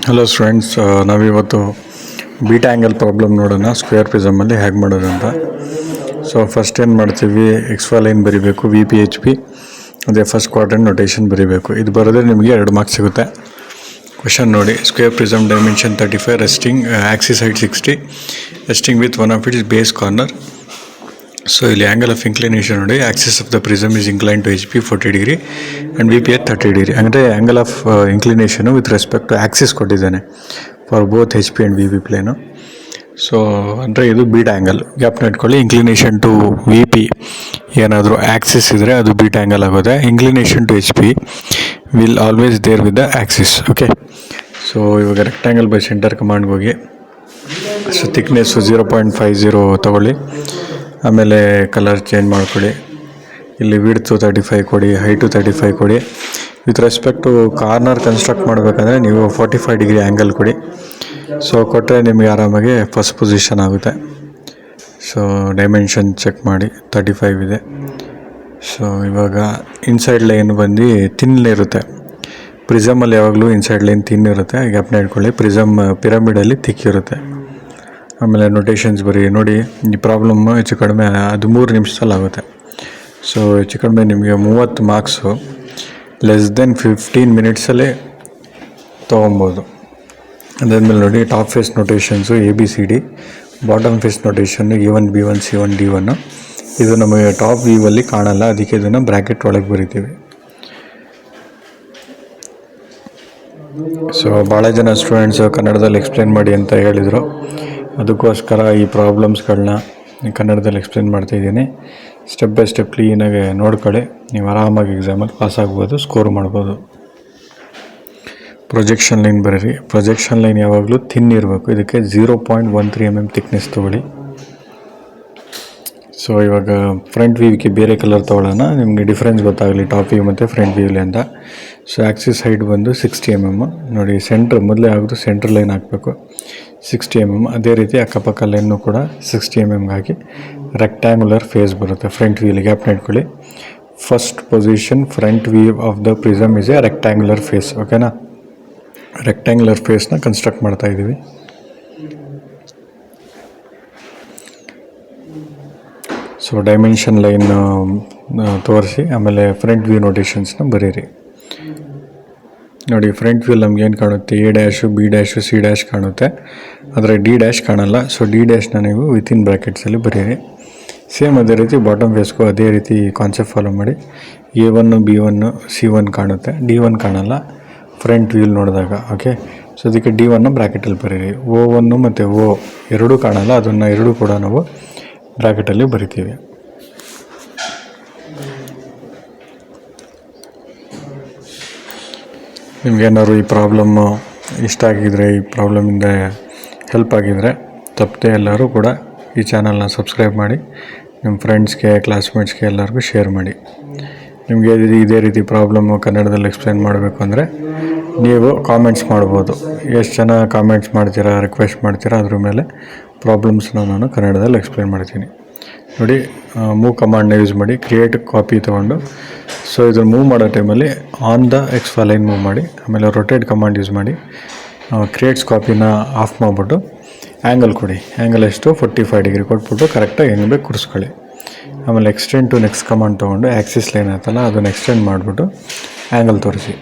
Hello friends, ನಾವಿವತ್ತು beta angle problem ನೋಡೋಣ square ಪ್ರಿಸಮಲ್ಲಿ ಹೇಗೆ ಮಾಡೋದು ಅಂತ. ಸೊ ಫಸ್ಟ್ ಏನು ಮಾಡ್ತೀವಿ, XY ಲೈನ್ ಬರೀಬೇಕು, VPHP ಅದೇ ಫಸ್ಟ್ ಕ್ವಾಡ್ರೆಂಟ್ ನೊಟೇಷನ್ ಬರೀಬೇಕು. ಇದು ಬರೆದ್ರೆ ನಿಮಗೆ 2 ಮಾರ್ಕ್ಸ್ ಸಿಗುತ್ತೆ. ಕ್ವೆಶನ್ ನೋಡಿ, square prism dimension 35, resting axis height 60, resting with one of its base corner. So ಇಲ್ಲಿ ಆ್ಯಂಗಲ್ ಆಫ್ ಇನ್ಕ್ಲಿನೇಷನ್ ನೋಡಿ, axis of the prism is incline to HP 40 degree and VP at 30 degree. ಅಂದರೆ angle of inclination with respect to axis ಕೊಟ್ಟಿದ್ದಾನೆ for both HP and VP plane. So ಅಂದರೆ ಇದು beta angle. ಗ್ಯಾಪ್ನ ಇಟ್ಕೊಳ್ಳಿ. Inclination to VP ಏನಾದರೂ axis ಇದ್ದರೆ ಅದು beta angle ಆಗೋದೆ. Inclination to HP will always there with the axis. Okay, so ಇವಾಗ ರೆಕ್ಟ್ಯಾಂಗಲ್ ಬೈ ಸೆಂಟರ್ ಕಮಾಂಡ್ಗೆ ಹೋಗಿ, ಸೊ ಥಿಕ್ನೆಸ್ಸು 0.50 ತೊಗೊಳ್ಳಿ. ಆಮೇಲೆ ಕಲರ್ ಚೇಂಜ್ ಮಾಡ್ಕೊಳ್ಳಿ. ಇಲ್ಲಿ ವಿಡ್ತು 35 ಕೊಡಿ, ಹೈಟು 35 ಕೊಡಿ. With respect to corner construct ಮಾಡಬೇಕಂದ್ರೆ ನೀವು 45 ಡಿಗ್ರಿ ಆ್ಯಂಗಲ್ ಕೊಡಿ. ಸೊ ಕೊಟ್ಟರೆ ನಿಮಗೆ ಆರಾಮಾಗಿ ಫಸ್ಟ್ ಪೊಸಿಷನ್ ಆಗುತ್ತೆ. ಸೊ ಡೈಮೆನ್ಷನ್ ಚೆಕ್ ಮಾಡಿ, 35 ಇದೆ. ಸೊ ಇವಾಗ ಇನ್ಸೈಡ್ ಲೈನ್ ಬಂದು ತಿನ್ ಇರುತ್ತೆ. ಪ್ರಿಸಮಲ್ಲಿ ಯಾವಾಗಲೂ ಇನ್ಸೈಡ್ ಲೈನ್ ತಿನ್ ಇರುತ್ತೆ. ಗ್ಯಾಪ್ನ ಇಟ್ಕೊಳ್ಳಿ. ಪಿರಮಿಡಲ್ಲಿ ಥಿಕ್ ಇರುತ್ತೆ. ಆಮೇಲೆ ನೊಟೇಷನ್ಸ್ ಬರೀ ನೋಡಿ. ಈ ಪ್ರಾಬ್ಲಮ್ಮು ಹೆಚ್ಚು ಕಡಿಮೆ 13 ನಿಮಿಷದಲ್ಲಿ ಆಗುತ್ತೆ. ಸೊ ಹೆಚ್ಚು ಕಡಿಮೆ ನಿಮಗೆ 30 ಮಾರ್ಕ್ಸು ಲೆಸ್ ದೆನ್ 15 ಮಿನಿಟ್ಸಲ್ಲೇ ತೊಗೊಬೋದು. ಅದಾದಮೇಲೆ ನೋಡಿ, top face notations ABCD, bottom face notations A1 B1 C1 D1. ಇದು ನಮಗೆ ಟಾಪ್ ವ್ಯೂವಲ್ಲಿ ಕಾಣಲ್ಲ, ಅದಕ್ಕೆ ಇದನ್ನು ಬ್ರ್ಯಾಕೆಟ್ ಒಳಗೆ ಬರಿತೀವಿ. ಸೊ ಭಾಳ ಜನ ಸ್ಟೂಡೆಂಟ್ಸು ಕನ್ನಡದಲ್ಲಿ ಎಕ್ಸ್ಪ್ಲೇನ್ ಮಾಡಿ ಅಂತ ಹೇಳಿದರು. ಅದಕ್ಕೋಸ್ಕರ ಈ ಪ್ರಾಬ್ಲಮ್ಸ್ಗಳನ್ನ ಕನ್ನಡದಲ್ಲಿ ಎಕ್ಸ್ಪ್ಲೇನ್ ಮಾಡ್ತಾಯಿದ್ದೀನಿ. ಸ್ಟೆಪ್ ಬೈ ಸ್ಟೆಪ್ ಕ್ಲೀನಾಗಿ ನೋಡ್ಕೊಳ್ಳಿ. ನೀವು ಆರಾಮಾಗಿ ಎಕ್ಸಾಮಲ್ಲಿ ಪಾಸ್ ಆಗ್ಬೋದು, ಸ್ಕೋರ್ ಮಾಡ್ಬೋದು. ಪ್ರೊಜೆಕ್ಷನ್ ಲೈನ್ ಬರೀರಿ. ಪ್ರೊಜೆಕ್ಷನ್ ಲೈನ್ ಯಾವಾಗಲೂ ಥಿನ್ ಇರಬೇಕು. ಇದಕ್ಕೆ 0.13 mm ಥಿಕ್ನೆಸ್ ತೊಗೊಳ್ಳಿ. ಸೊ ಇವಾಗ ಫ್ರಂಟ್ ವ್ಯೂಗೆ ಬೇರೆ ಕಲರ್ ತೊಗೊಳ್ಳೋಣ, ನಿಮಗೆ ಡಿಫ್ರೆನ್ಸ್ ಗೊತ್ತಾಗಲಿ ಟಾಪ್ ವ್ಯೂ ಮತ್ತು ಫ್ರಂಟ್ ವ್ಯೂಲಿ ಅಂತ. ಸೊ ಆ್ಯಕ್ಸಿಸ್ ಹೈಟ್ ಬಂದು 60 mm ನೋಡಿ. ಸೆಂಟ್ರ್ ಮೊದಲೇ ಆಗೋದು ಸೆಂಟ್ರ್ ಲೈನ್ ಹಾಕಬೇಕು 60 mm. ಅದೇ ರೀತಿ ಅಕ್ಕಪಕ್ಕ ಲೈನು ಕೂಡ 60 mm ಹಾಕಿ ರೆಕ್ಟ್ಯಾಂಗುಲರ್ ಫೇಸ್ ಬರುತ್ತೆ ಫ್ರಂಟ್ ವ್ಯೂಲಿ. ಗ್ಯಾಪ್ನ ಇಟ್ಕೊಳ್ಳಿ. First position front view of the prism is a rectangular face. ಓಕೆನಾ? ರೆಕ್ಟ್ಯಾಂಗುಲರ್ ಫೇಸ್ನ ಕನ್ಸ್ಟ್ರಕ್ಟ್ ಮಾಡ್ತಾ ಇದ್ದೀವಿ. ಸೊ ಡೈಮೆನ್ಷನ್ ಲೈನ್ ತೋರಿಸಿ, ಆಮೇಲೆ ಫ್ರಂಟ್ ವ್ಯೂ ನೊಟೇಷನ್ಸ್ನ ಬರೀರಿ. ನೋಡಿ, ಫ್ರಂಟ್ ವ್ಯೂ ನಮ್ಗೆ ಏನು ಕಾಣುತ್ತೆ, A dash, B dash, C dash ಕಾಣುತ್ತೆ, ಆದರೆ D ಡ್ಯಾಶ್ ಕಾಣಲ್ಲ. ಸೊ D ಡ್ಯಾಶ್ನ ನೀವು ವಿತಿನ್ ಬ್ರ್ಯಾಕೆಟ್ಸಲ್ಲಿ ಬರೀರಿ. ಸೇಮ್ ಅದೇ ರೀತಿ ಬಾಟಮ್ ಫೇಸ್ಗೂ ಅದೇ ರೀತಿ ಕಾನ್ಸೆಪ್ಟ್ ಫಾಲೋ ಮಾಡಿ. A1 B1 C1 ಕಾಣುತ್ತೆ, D1 ಕಾಣಲ್ಲ ಫ್ರಂಟ್ ವ್ಯೂಲ್ ನೋಡಿದಾಗ. ಓಕೆ, ಸೊ ಅದಕ್ಕೆ D1 ಬ್ರ್ಯಾಕೆಟಲ್ಲಿ ಬರೀರಿ. O1 ಮತ್ತು O ಎರಡೂ ಕಾಣಲ್ಲ, ಅದನ್ನು ಎರಡೂ ಕೂಡ ನಾವು ಬ್ರ್ಯಾಕೆಟಲ್ಲಿ ಬರಿತೀವಿ. ನಿಮಗೇನಾದ್ರು ಈ ಪ್ರಾಬ್ಲಮ್ಮು ಇಷ್ಟ ಆಗಿದರೆ, ಈ ಪ್ರಾಬ್ಲಮಿಂದ ಹೆಲ್ಪ್ ಆಗಿದರೆ ತಪ್ಪದೆ ಎಲ್ಲರೂ ಕೂಡ ಈ ಚಾನಲ್ನ ಸಬ್ಸ್ಕ್ರೈಬ್ ಮಾಡಿ, ನಿಮ್ಮ ಫ್ರೆಂಡ್ಸ್ಗೆ, ಕ್ಲಾಸ್ಮೇಟ್ಸ್ಗೆ ಎಲ್ಲರಿಗೂ ಶೇರ್ ಮಾಡಿ. ನಿಮಗೆ ಇದೇ ರೀತಿ ಪ್ರಾಬ್ಲಮ್ಮು ಕನ್ನಡದಲ್ಲಿ ಎಕ್ಸ್ಪ್ಲೇನ್ ಮಾಡಬೇಕು ಅಂದರೆ ನೀವು ಕಾಮೆಂಟ್ಸ್ ಮಾಡ್ಬೋದು. ಎಷ್ಟು ಜನ ಕಾಮೆಂಟ್ಸ್ ಮಾಡ್ತೀರಾ, ರಿಕ್ವೆಸ್ಟ್ ಮಾಡ್ತೀರಾ, ಅದ್ರ ಮೇಲೆ ಪ್ರಾಬ್ಲಮ್ಸ್ನ ನಾನು ಕನ್ನಡದಲ್ಲಿ ಎಕ್ಸ್ಪ್ಲೇನ್ ಮಾಡ್ತೀನಿ. ನೋಡಿ, ಮೂವ್ ಕಮಾಂಡ್ನ ಯೂಸ್ ಮಾಡಿ ಕ್ರಿಯೇಟ್ ಕಾಪಿ ತೊಗೊಂಡು, ಸೊ ಇದನ್ನು ಮೂವ್ ಮಾಡೋ ಟೈಮಲ್ಲಿ on the XY line move ಮಾಡಿ, ಆಮೇಲೆ ರೊಟೇಟ್ ಕಮಾಂಡ್ ಯೂಸ್ ಮಾಡಿ ಕ್ರಿಯೇಟ್ಸ್ ಕಾಪಿನ ಆಫ್ ಮಾಡಿಬಿಟ್ಟು ಆ್ಯಂಗಲ್ ಕೊಡಿ. ಆ್ಯಂಗಲ್ ಎಷ್ಟು 45 ಡಿಗ್ರಿ ಕೊಟ್ಬಿಟ್ಟು ಕರೆಕ್ಟಾಗಿ ಹೆಂಗೆ ಬೇಕು ಕೂರಿಸ್ಕೊಳ್ಳಿ. ಆಮೇಲೆ ಎಕ್ಸ್ಟೆಂಡ್ ಟು ನೆಕ್ಸ್ಟ್ ಕಮಾಂಡ್ ತೊಗೊಂಡು ಆ್ಯಕ್ಸಿಸ್ ಲೈನ್ ಆಯ್ತಲ್ಲ ಅದನ್ನು ಎಕ್ಸ್ಟೆಂಡ್ ಮಾಡಿಬಿಟ್ಟು ಆ್ಯಂಗಲ್ ತೋರಿಸಿ.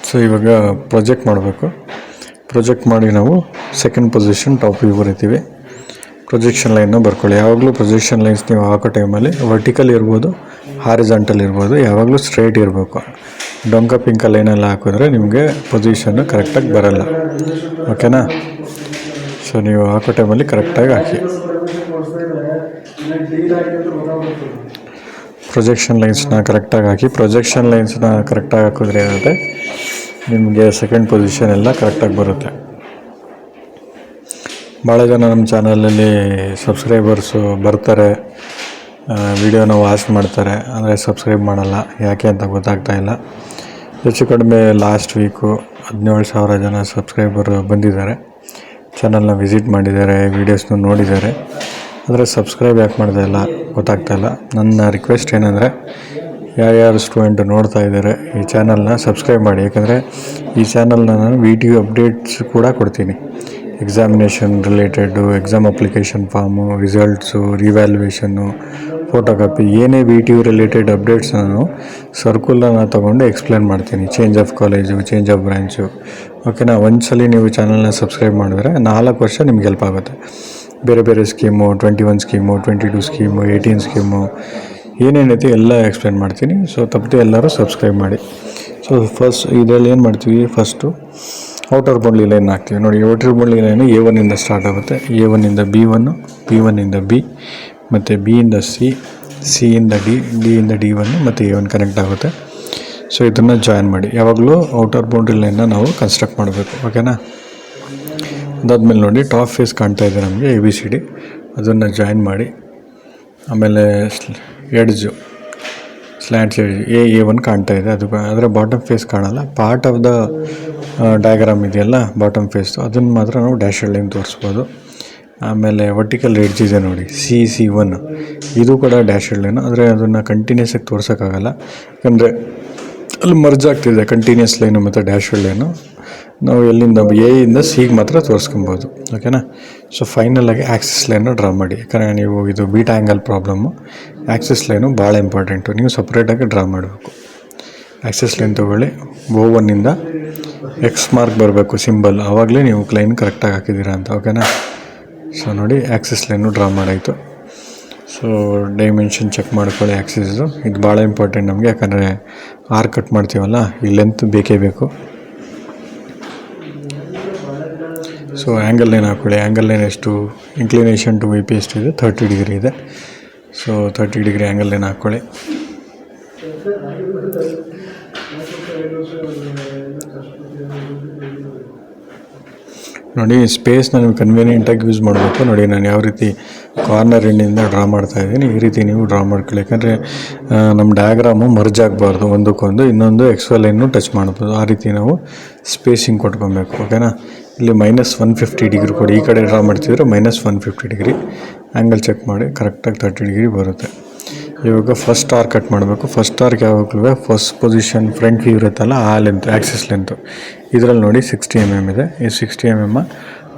ಸೊ ಇವಾಗ ಪ್ರೊಜೆಕ್ಟ್ ಮಾಡಬೇಕು. ಪ್ರೊಜೆಕ್ಟ್ ಮಾಡಿ ನಾವು ಸೆಕೆಂಡ್ ಪೊಸಿಷನ್ ಟಾಪ್ ವ್ಯೂ ಬರಿತೀವಿ. ಪ್ರೊಜೆಕ್ಷನ್ ಲೈನ್ನ ಬರ್ಕೊಳ್ಳಿ. ಯಾವಾಗಲೂ ಪ್ರೊಜೆಕ್ಷನ್ ಲೈನ್ಸ್ ನೀವು ಹಾಕೋ ಟೈಮಲ್ಲಿ ವರ್ಟಿಕಲ್ ಇರ್ಬೋದು, ಹಾರಿಜಾಂಟಲ್ ಇರ್ಬೋದು, ಯಾವಾಗಲೂ ಸ್ಟ್ರೈಟ್ ಇರಬೇಕು. ಡೊಂಕ ಪಿಂಕ ಲೈನೆಲ್ಲ ಹಾಕಿದ್ರೆ ನಿಮಗೆ ಪೊಸಿಷನ್ನು ಕರೆಕ್ಟಾಗಿ ಬರಲ್ಲ. ಓಕೆನಾ? ಸೊ ನೀವು ಹಾಕೋ ಟೈಮಲ್ಲಿ ಕರೆಕ್ಟಾಗಿ ಹಾಕಿ. ಪ್ರೊಜೆಕ್ಷನ್ ಲೈನ್ಸ್ನ ಕರೆಕ್ಟಾಗಿ ಹಾಕಿ. ಪ್ರೊಜೆಕ್ಷನ್ ಲೈನ್ಸ್ನ ಕರೆಕ್ಟಾಗಿ ಹಾಕಿದ್ರೆ ಏನಾಗುತ್ತೆ, ನಿಮಗೆ ಸೆಕೆಂಡ್ ಪೊಸಿಷನ್ ಎಲ್ಲ ಕರೆಕ್ಟಾಗಿ ಬರುತ್ತೆ. ಭಾಳ ಜನ ನಮ್ಮ ಚಾನಲಲ್ಲಿ ಸಬ್ಸ್ಕ್ರೈಬರ್ಸು ಬರ್ತಾರೆ, ವಿಡಿಯೋನ ವಾಚ್ ಮಾಡ್ತಾರೆ, ಅಂದರೆ ಸಬ್ಸ್ಕ್ರೈಬ್ ಮಾಡಲ್ಲ. ಯಾಕೆ ಅಂತ ಗೊತ್ತಾಗ್ತಾಯಿಲ್ಲ. ಹೆಚ್ಚು ಕಡಿಮೆ ಲಾಸ್ಟ್ ವೀಕು 17,000 ಜನ ಸಬ್ಸ್ಕ್ರೈಬರ್ ಬಂದಿದ್ದಾರೆ. ಚಾನಲ್ನ ವಿಸಿಟ್ ಮಾಡಿದ್ದಾರೆ, ವೀಡಿಯೋಸ್ನ ನೋಡಿದ್ದಾರೆ. ಆದರೆ ಸಬ್ಸ್ಕ್ರೈಬ್ ಯಾಕೆ ಮಾಡ್ತಾ ಇಲ್ಲ ಗೊತ್ತಾಗ್ತಾಯಿಲ್ಲ. ನನ್ನ ರಿಕ್ವೆಸ್ಟ್ ಏನಂದರೆ, ಯಾರ್ಯಾರು ಸ್ಟೂಡೆಂಟ್ ನೋಡ್ತಾ ಇದ್ದಾರೆ ಈ ಚಾನಲ್ನ ಸಬ್ಸ್ಕ್ರೈಬ್ ಮಾಡಿ, ಯಾಕಂದರೆ ಈ ಚಾನಲ್ನ ನಾನು ವಿಡಿಯೋ ಅಪ್ಡೇಟ್ಸ್ ಕೂಡ ಕೊಡ್ತೀನಿ. Examination related, exam application form, results, revaluation, photocopy, ಏನೇ ವಿಡಿಯೋ ರಿಲೇಟೆಡ್ ಅಪ್ಡೇಟ್ಸ್ ನಾನು ಸರ್ಕುಲನ್ನು ತೊಗೊಂಡು ಎಕ್ಸ್ಪ್ಲೇನ್ ಮಾಡ್ತೀನಿ. Change of college, change of branch. ಓಕೆನಾ? ಒಂದ್ಸಲಿ ನೀವು ಚಾನಲ್ನ ಸಬ್ಸ್ಕ್ರೈಬ್ ಮಾಡಿದ್ರೆ 4 ವರ್ಷ ನಿಮ್ಗೆ ಹೆಲ್ಪ್ ಆಗುತ್ತೆ. ಬೇರೆ ಬೇರೆ ಸ್ಕೀಮು, 21 ಸ್ಕೀಮು, 22 ಸ್ಕೀಮು, 18 ಸ್ಕೀಮು, ಏನೇನೈತಿ ಎಲ್ಲ ಎಕ್ಸ್ಪ್ಲೇನ್ ಮಾಡ್ತೀನಿ. ಸೊ ತಪ್ಪದೆ ಎಲ್ಲರೂ ಸಬ್ಸ್ಕ್ರೈಬ್ ಮಾಡಿ. ಸೊ ಫಸ್ಟ್ ಇದರಲ್ಲಿ ಏನು ಮಾಡ್ತೀವಿ, ಫಸ್ಟು ಔಟರ್ ಬೌಂಡ್ರಿ ಲೈನ್ ಹಾಕ್ತೀವಿ. ನೋಡಿ, ಔಟರ್ ಬೌಂಡ್ರಿ ಲೈನು A1ಇಂದ ಸ್ಟಾರ್ಟ್ ಆಗುತ್ತೆ. A1ಇಂದ B1, B1ಇಂದ B, ಮತ್ತು B ಇಂದ C, C ಇಂದ D, Dಯಿಂದ D1 ಮತ್ತು A1 ಕನೆಕ್ಟ್ ಆಗುತ್ತೆ. ಸೊ ಇದನ್ನು ಜಾಯಿನ್ ಮಾಡಿ. ಯಾವಾಗಲೂ ಔಟರ್ ಬೌಂಡ್ರಿ ಲೈನ್ನ ನಾವು ಕನ್ಸ್ಟ್ರಕ್ಟ್ ಮಾಡಬೇಕು. ಓಕೆನಾ? ಅದಾದಮೇಲೆ ನೋಡಿ, ಟಾಪ್ ಫೇಸ್ ಕಾಣ್ತಾ ಇದೆ ನಮಗೆ ABCD, ಅದನ್ನು ಜಾಯಿನ್ ಮಾಡಿ. ಆಮೇಲೆ ಎಡ್ಜು, ಸ್ಲ್ಯಾಂಟ್ಸ್ ಎಡ್ಜ್ A1 ಕಾಣ್ತಾ ಇದೆ, ಅದು ಆದರೆ ಬಾಟಮ್ ಫೇಸ್ ಕಾಣಲ್ಲ. ಪಾರ್ಟ್ ಆಫ್ ದ ಡಯಾಗ್ರಾಮ್ ಇದೆಯಲ್ಲ ಬಾಟಮ್ ಫೇಸ್ದು, ಅದನ್ನು ಮಾತ್ರ ನಾವು ಡ್ಯಾಶ್ ಲೈನ್ ತೋರಿಸ್ಬೋದು. ಆಮೇಲೆ ವರ್ಟಿಕಲ್ ಎಡ್ಜ್ ಇದೆ ನೋಡಿ, C1, ಇದು ಕೂಡ ಡ್ಯಾಶ್ ಲೈನು, ಆದರೆ ಅದನ್ನು ಕಂಟಿನ್ಯೂಸಾಗಿ ತೋರ್ಸೋಕ್ಕಾಗಲ್ಲ, ಯಾಕಂದರೆ ಅಲ್ಲಿ ಮರ್ಜ್ ಆಗ್ತಿದೆ ಕಂಟಿನ್ಯೂಸ್ ಲೈನು ಮತ್ತು ಡ್ಯಾಶ್ ಲೈನು. ನಾವು ಎಲ್ಲಿಂದ Aಯಿಂದ Cಗೆ ಮಾತ್ರ ತೋರಿಸ್ಕೊಬೋದು. ಓಕೆನಾ? ಸೊ ಫೈನಲಾಗಿ ಆ್ಯಕ್ಸಿಸ್ ಲೈನ್ನ ಡ್ರಾ ಮಾಡಿ. ಯಾಕಂದರೆ ನೀವು ಇದು beta angle problem, axis line ಭಾಳ ಇಂಪಾರ್ಟೆಂಟು. ನೀವು ಸಪ್ರೇಟಾಗಿ ಡ್ರಾ ಮಾಡಬೇಕು. ಆ್ಯಕ್ಸಿಸ್ ಲೈನ್ ತೊಗೊಳ್ಳಿ. O1ಇಂದ X ಮಾರ್ಕ್ ಬರಬೇಕು ಸಿಂಬಲ್, ಆವಾಗಲೇ ನೀವು ಲೈನ್ ಕರೆಕ್ಟಾಗಿ ಹಾಕಿದ್ದೀರಾ ಅಂತ. ಓಕೆನಾ? ಸೊ ನೋಡಿ, ಆ್ಯಕ್ಸಿಸ್ ಲೈನು ಡ್ರಾ ಮಾಡಾಯಿತು. ಸೊ ಡೈಮೆನ್ಷನ್ ಚೆಕ್ ಮಾಡ್ಕೊಳ್ಳಿ ಆ್ಯಕ್ಸಿಸ್ದು, ಇದು ಭಾಳ ಇಂಪಾರ್ಟೆಂಟ್ ನಮಗೆ, ಯಾಕಂದರೆ ಆರ್ ಕಟ್ ಮಾಡ್ತೀವಲ್ಲ, ಈ ಲೆಂತ್ ಬೇಕೇ ಬೇಕು. ಸೊ ಆ್ಯಂಗಲ್ ಲೈನ್ ಹಾಕ್ಕೊಳ್ಳಿ. ಆ್ಯಂಗಲ್ ಲೈನ್ ಎಷ್ಟು, ಇನ್ಕ್ಲಿನೇಷನ್ ಟು VP ಎಷ್ಟಿದೆ, 30 ಡಿಗ್ರಿ ಇದೆ. ಸೊ 30 ಡಿಗ್ರಿ ಆ್ಯಂಗಲ್ ಲೈನ್ ಹಾಕ್ಕೊಳ್ಳಿ. ನೋಡಿ, ಸ್ಪೇಸ್ನ ನೀವು ಕನ್ವೀನಿಯೆಂಟಾಗಿ ಯೂಸ್ ಮಾಡಬೇಕು. ನೋಡಿ, ನಾನು ಯಾವ ರೀತಿ ಕಾರ್ನರ್ ಎಂಡಿಂದ ಡ್ರಾ ಮಾಡ್ತಾಯಿದ್ದೀನಿ, ಈ ರೀತಿ ನೀವು ಡ್ರಾ ಮಾಡ್ಕೊಳ್ಳಿ. ಯಾಕಂದರೆ ನಮ್ಮ ಡಯಾಗ್ರಾಮು ಮರ್ಜ್ ಆಗಬಾರ್ದು, ಒಂದಕ್ಕೊಂದು ಇನ್ನೊಂದು XY ಲೈನು ಟಚ್ ಮಾಡ್ಬೋದು. ಆ ರೀತಿ ನಾವು ಸ್ಪೇಸಿಂಗ್ ಕೊಟ್ಕೊಬೇಕು. ಓಕೆನಾ? ಇಲ್ಲಿ -150 ಡಿಗ್ರಿ ಕೊಡಿ. ಈ ಕಡೆ ಡ್ರಾ ಮಾಡ್ತಿದ್ರೆ -150 ಡಿಗ್ರಿ ಆ್ಯಂಗಲ್ ಚೆಕ್ ಮಾಡಿ, ಕರೆಕ್ಟಾಗಿ 30 ಡಿಗ್ರಿ ಬರುತ್ತೆ. ಇವಾಗ ಫಸ್ಟ್ ಆರ್ಕ್ ಕಟ್ ಮಾಡಬೇಕು. ಫಸ್ಟ್ ಆರ್ಕ್ ಯಾವಾಗಲೂ ಫಸ್ಟ್ ಪೊಸಿಷನ್ ಫ್ರಂಟ್ ವ್ಯೂ ಇರುತ್ತಲ್ಲ, ಆ ಲೆಂತ್ ಆ್ಯಕ್ಸಿಸ್ ಲೆಂತು ಇದರಲ್ಲಿ ನೋಡಿ 60 mm ಇದೆ. ಈ 60 mm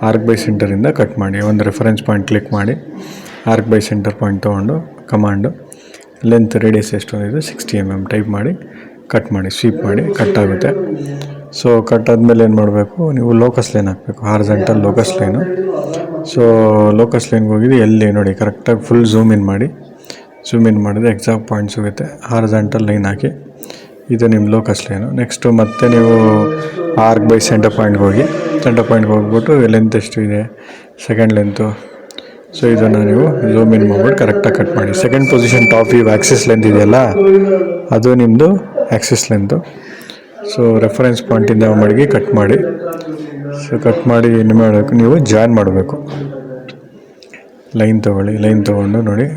ಆರ್ಕ್ ಬೈ ಸೆಂಟರಿಂದ ಕಟ್ ಮಾಡಿ. ಒಂದು ರೆಫರೆನ್ಸ್ ಪಾಯಿಂಟ್ ಕ್ಲಿಕ್ ಮಾಡಿ, ಆರ್ಕ್ ಬೈ ಸೆಂಟರ್ ಪಾಯಿಂಟ್ ತೊಗೊಂಡು ಕಮಾಂಡು ಲೆಂತ್ ರೇಡಿಯಸ್ ಎಷ್ಟು ಇದೆ 60 mm ಟೈಪ್ ಮಾಡಿ ಕಟ್ ಮಾಡಿ, ಸ್ವೀಪ್ ಮಾಡಿ, ಕಟ್ ಆಗುತ್ತೆ. ಸೊ ಕಟ್ ಆದಮೇಲೆ ಏನು ಮಾಡಬೇಕು, ನೀವು ಲೋಕಸ್ ಲೈನ್ ಹಾಕಬೇಕು, horizontal locus line. So locus ಲೈನ್ಗೆ ಹೋಗಿದ್ದು ಎಲ್ಲಿ ನೋಡಿ, ಕರೆಕ್ಟಾಗಿ ಫುಲ್ ಝೂಮ್ ಇನ್ ಮಾಡಿ. ಝೂಮ್ ಇನ್ ಮಾಡಿದ್ರೆ ಎಕ್ಸಾಕ್ಟ್ ಪಾಯಿಂಟ್ ಸಿಗುತ್ತೆ. ಹಾರಿಜಾಂಟಲ್ ಲೈನ್ ಹಾಕಿ, ಇದು ನಿಮ್ಮ ಲೋಕಸ್ ಲೈನು. ನೆಕ್ಸ್ಟು ಮತ್ತೆ ನೀವು ಆರ್ಕ್ ಬೈ ಸೆಂಟರ್ ಪಾಯಿಂಟ್ಗೆ ಹೋಗಿ, ಸೆಂಟರ್ ಪಾಯಿಂಟ್ಗೆ ಹೋಗ್ಬಿಟ್ಟು ಲೆಂತ್ ಎಷ್ಟು ಇದೆ, ಸೆಕೆಂಡ್ ಲೆಂತು. ಸೊ ಇದನ್ನು ನೀವು ಝೂಮ್ ಇನ್ ಮಾಡ್ಬಿಟ್ಟು ಕರೆಕ್ಟಾಗಿ ಕಟ್ ಮಾಡಿ. Second position top view Axis length ಇದೆಯಲ್ಲ, ಅದು ನಿಮ್ಮದು ಆ್ಯಕ್ಸಿಸ್ ಲೆಂತು. ಸೊ ರೆಫರೆನ್ಸ್ ಪಾಯಿಂಟಿಂದ ಮಡಗಿ ಕಟ್ ಮಾಡಿ. ಸೊ ಕಟ್ ಮಾಡಿ ಏನು ಮಾಡಬೇಕು, ನೀವು ಜಾಯಿನ್ ಮಾಡಬೇಕು. ಲೈನ್ ತೊಗೊಳ್ಳಿ. ಲೈನ್ ತೊಗೊಂಡು ನೋಡಿ,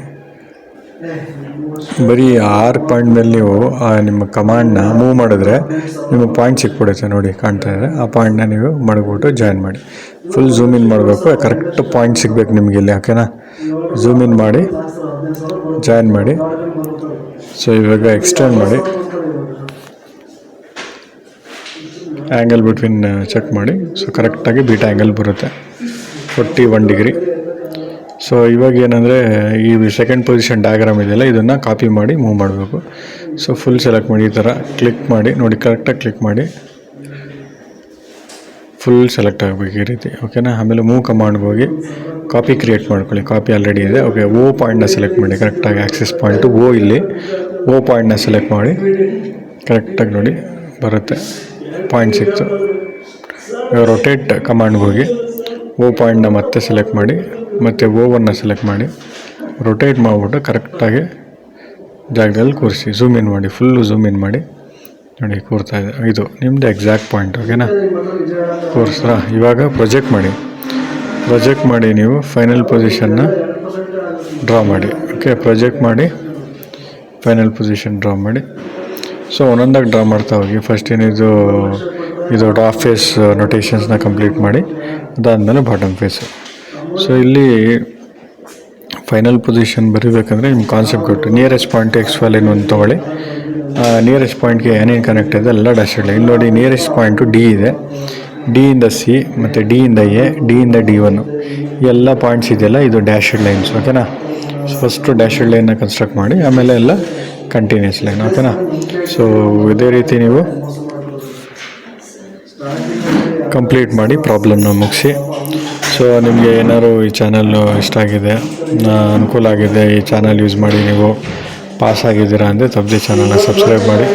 ಬರೀ ಆರ್ಕ್ ಪಾಯಿಂಟ್ ಮೇಲೆ ನೀವು ನಿಮ್ಮ ಕಮಾಂಡ್ನ ಮೂವ್ ಮಾಡಿದ್ರೆ ನಿಮಗೆ ಪಾಯಿಂಟ್ ಸಿಕ್ಬಿಡುತ್ತೆ. ನೋಡಿ, ಕಾಣ್ತಾ ಇದೆ. ಆ ಪಾಯಿಂಟ್ನ ನೀವು ಮಡಗ್ಬಿಟ್ಟು ಜಾಯಿನ್ ಮಾಡಿ. ಫುಲ್ ಝೂಮ್ ಇನ್ ಮಾಡಬೇಕು, ಕರೆಕ್ಟ್ ಪಾಯಿಂಟ್ ಸಿಗಬೇಕು ನಿಮಗೆ ಇಲ್ಲಿ. ಓಕೆನಾ? ಝೂಮ್ ಇನ್ ಮಾಡಿ, ಜಾಯಿನ್ ಮಾಡಿ. ಸೊ ಇವಾಗ ಎಕ್ಸ್ಟೆಂಡ್ ಮಾಡಿ, ಆ್ಯಂಗಲ್ ಬಿಟ್ವೀನ್ ಚೆಕ್ ಮಾಡಿ. ಸೊ ಕರೆಕ್ಟಾಗಿ ಬೀಟಾ ಆ್ಯಂಗಲ್ ಬರುತ್ತೆ, 41 ಡಿಗ್ರಿ. ಸೊ ಇವಾಗ ಏನಂದರೆ, ಈ ಸೆಕೆಂಡ್ ಪೊಸಿಷನ್ ಡಯಾಗ್ರಾಮ್ ಇದೆಯಲ್ಲ, ಇದನ್ನು ಕಾಪಿ ಮಾಡಿ ಮೂವ್ ಮಾಡಬೇಕು. ಸೊ ಫುಲ್ ಸೆಲೆಕ್ಟ್ ಮಾಡಿ, ಈ ಥರ ಕ್ಲಿಕ್ ಮಾಡಿ. ನೋಡಿ, ಕರೆಕ್ಟಾಗಿ ಕ್ಲಿಕ್ ಮಾಡಿ, ಫುಲ್ ಸೆಲೆಕ್ಟ್ ಆಗಬೇಕು ಈ ರೀತಿ. ಓಕೆನಾ? ಆಮೇಲೆ ಮೂವ್ ಕಮಾಂಡ್ಗೆ ಹೋಗಿ ಕಾಪಿ ಕ್ರಿಯೇಟ್ ಮಾಡ್ಕೊಳ್ಳಿ. ಕಾಪಿ ಆಲ್ರೆಡಿ ಇದೆ. ಓಕೆ, O ಪಾಯಿಂಟ್ನ ಸೆಲೆಕ್ಟ್ ಮಾಡಿ ಕರೆಕ್ಟಾಗಿ. ಆ್ಯಕ್ಸಿಸ್ ಪಾಯಿಂಟು O ಇಲ್ಲಿ, O ಪಾಯಿಂಟ್ನ ಸೆಲೆಕ್ಟ್ ಮಾಡಿ ಕರೆಕ್ಟಾಗಿ ನೋಡಿ ಬರುತ್ತೆ, ಪಾಯಿಂಟ್ ಸಿಕ್ತು. ರೊಟೇಟ್ ಕಮಾಂಡ್ಗೆ ಹೋಗಿ O ಪಾಯಿಂಟ್ನ ಮತ್ತೆ ಸೆಲೆಕ್ಟ್ ಮಾಡಿ, ಮತ್ತು O1ನ ಸೆಲೆಕ್ಟ್ ಮಾಡಿ, ರೊಟೇಟ್ ಮಾಡಿಬಿಟ್ಟು ಕರೆಕ್ಟಾಗಿ ಜಾಗದಲ್ಲಿ ಕೂರಿಸಿ. ಝೂಮ್ ಇನ್ ಮಾಡಿ, ಫುಲ್ಲು ಝೂಮ್ ಇನ್ ಮಾಡಿ. ನೋಡಿ, ಕೂರ್ತಾ ಇದೆ. ಇದು ನಿಮ್ಮದು ಎಕ್ಸಾಕ್ಟ್ ಪಾಯಿಂಟ್. ಓಕೆನಾ? ಕೂರಿಸ್ರಾ? ಇವಾಗ ಪ್ರೊಜೆಕ್ಟ್ ಮಾಡಿ. ಪ್ರೊಜೆಕ್ಟ್ ಮಾಡಿ ನೀವು ಫೈನಲ್ ಪೊಸಿಷನ್ನ ಡ್ರಾ ಮಾಡಿ. ಓಕೆ, ಪ್ರೊಜೆಕ್ಟ್ ಮಾಡಿ ಫೈನಲ್ ಪೊಸಿಷನ್ ಡ್ರಾ ಮಾಡಿ. ಸೊ ಒಂದೊಂದಾಗಿ ಡ್ರಾ ಮಾಡ್ತಾ ಹೋಗಿ. ಫಸ್ಟ್ ಏನಿದು ಇದು ಟಾಪ್ ಫೇಸ್ ನೊಟೇಷನ್ಸ್ನ ಕಂಪ್ಲೀಟ್ ಮಾಡಿ, ಅದಾದಮೇಲೆ ಬಾಟಮ್ ಫೇಸು. ಸೊ ಇಲ್ಲಿ ಫೈನಲ್ ಪೊಸಿಷನ್ ಬರೀಬೇಕಂದ್ರೆ ನಿಮ್ಮ ಕಾನ್ಸೆಪ್ಟ್ ಕೊಟ್ಟು ನಿಯರೆಸ್ಟ್ ಪಾಯಿಂಟ್ ಎಕ್ಸ್ ಲೈನ್ ಒಂದು ತೊಗೊಳ್ಳಿ. ನಿಯರೆಸ್ಟ್ ಪಾಯಿಂಟ್ಗೆ ಏನೇನು ಕನೆಕ್ಟ್ ಇದೆ ಎಲ್ಲ ಡ್ಯಾಶೆಡ್ ಲೈನ್ ನೋಡಿ. ನಿಯರೆಸ್ಟ್ ಪಾಯಿಂಟು ಡಿ ಇದೆ, ಡಿ ಇಂದ ಸಿ ಮತ್ತು ಡಿ ಇಂದ ಎ, ಡಿ ಇಂದ D1 ಎಲ್ಲ ಪಾಯಿಂಟ್ಸ್ ಇದೆಯಲ್ಲ ಇದು ಡ್ಯಾಶೆಡ್ ಲೈನ್ಸ್. ಓಕೆನಾ. ಫಸ್ಟು ಡ್ಯಾಶೆಡ್ ಲೈನ್ನ ಕನ್ಸ್ಟ್ರಕ್ಟ್ ಮಾಡಿ ಆಮೇಲೆ ಎಲ್ಲ ಕಂಟಿನ್ಯೂಸ್ ಲೈನ್. ಓಕೆನಾ. ಸೊ ಇದೇ ರೀತಿ ನೀವು ಕಂಪ್ಲೀಟ್ ಮಾಡಿ ಪ್ರಾಬ್ಲಮ್ನ ಮುಗಿಸಿ. ಸೊ ನಿಮಗೆ ಏನಾದ್ರು ಈ ಚಾನಲ್ಲು ಇಷ್ಟ ಆಗಿದೆ, ಅನುಕೂಲ ಆಗಿದೆ, ಈ ಚಾನಲ್ ಯೂಸ್ ಮಾಡಿ ನೀವು ಪಾಸ್ ಆಗಿದ್ದೀರಾ ಅಂದರೆ ತಪ್ಪದೆ ಚಾನಲ್ನ ಸಬ್ಸ್ಕ್ರೈಬ್ ಮಾಡಿ.